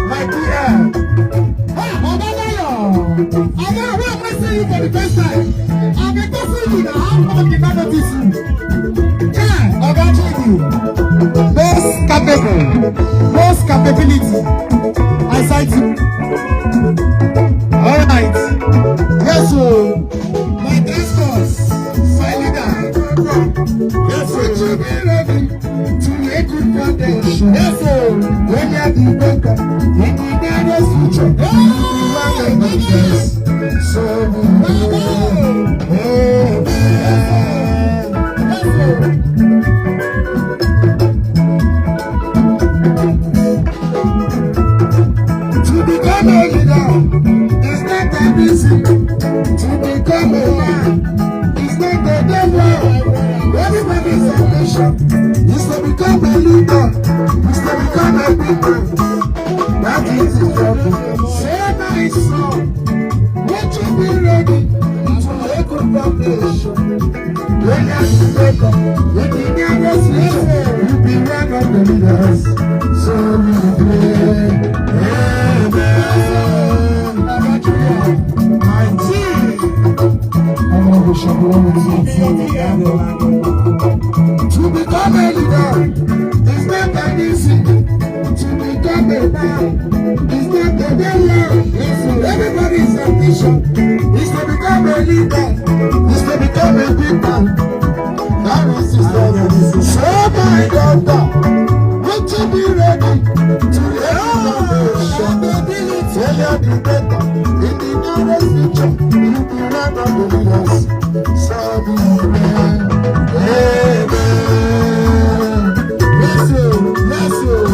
My dear. I know who am I seeing you for the first time. I'm a person you now. How come did not notice you? Yeah, I'm actually you. Most capable, most capability. I cite you. All right. Yes, sir. My escorts, my leader. Yes, sir. Would you be ready to make good foundation? Yes, sir. When you are the banker, in the nearest future. Yes. So to become a leader is not that easy. To become a man is not the devil. Everybody's ambition is to become a leader, is to become a big man. That is the trouble. Say my son. Would you be ready to make a foundation? When you are together, with the nearest leader, you'll be one of the leaders. So we pray. Amen. My team. I'm going to show you to become a leader is not that easy. To become a man is not the devil. Everybody's ambition is to become a leader, is to become a big man. That is the story. So my daughter, would you be ready to learn the foundation? Tell you the better. In the nearest future, you'll be one of the leaders. So be amen. Yes, sir. Yes, sir.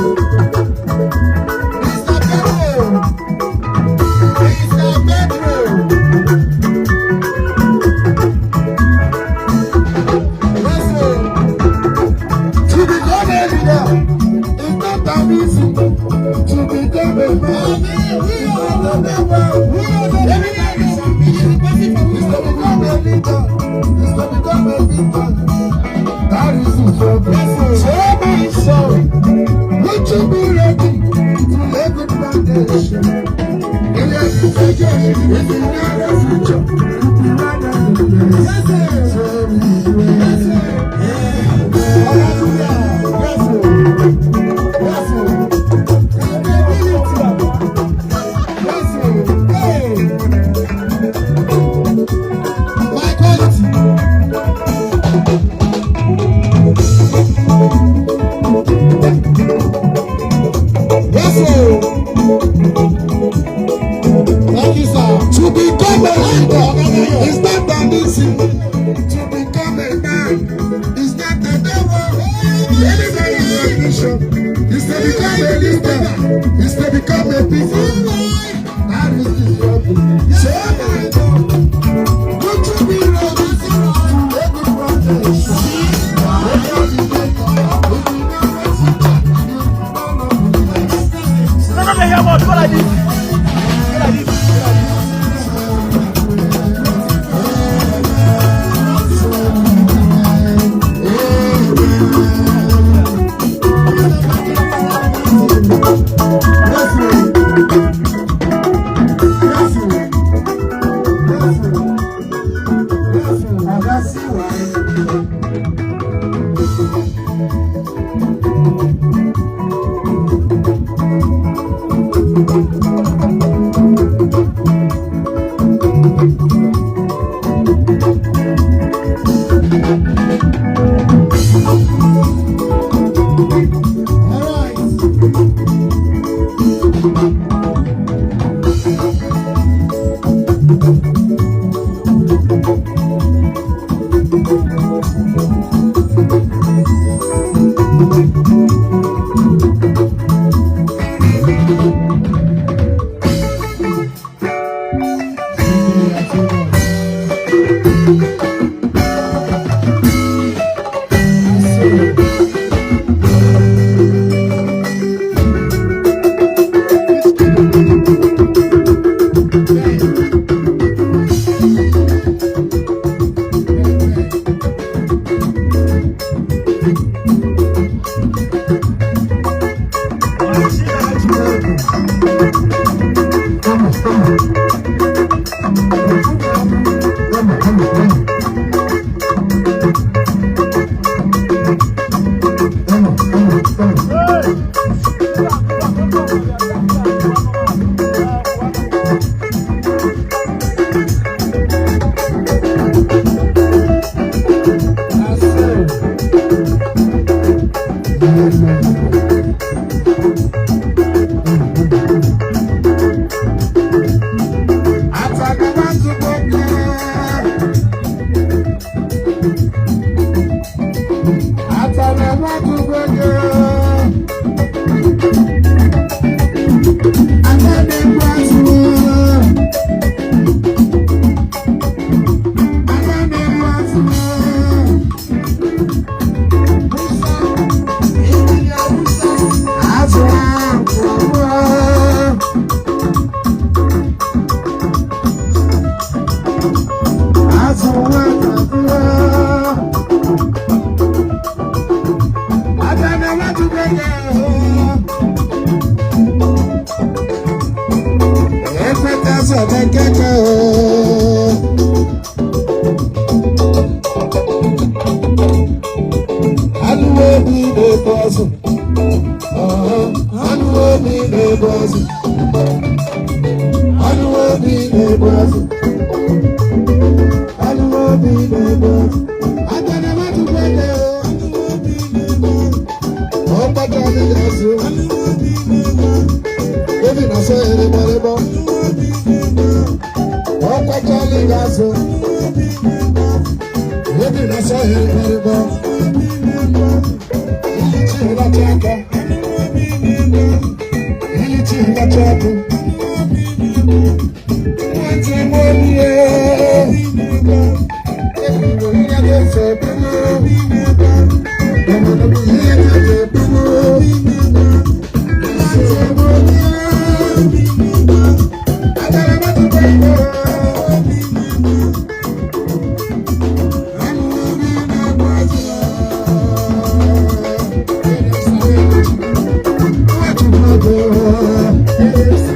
Yes.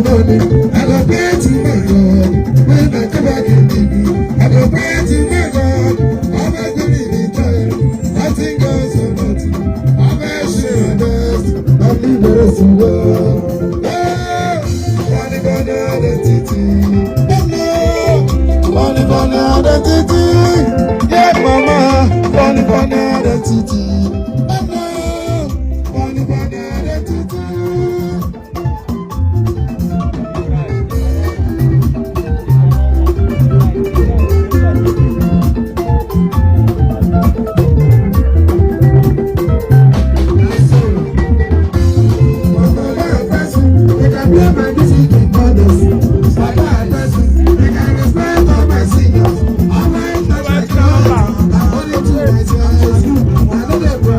the money. I go pray to my God. When I come back in the I go pray to my God. I'm not giving the time. Nothing goes for nothing. I'm a sure best. Nothing goes to well. Money for the identity. Money for the identity. Yeah, mama. Money for the identity. Money for the identity. I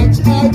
Watch out,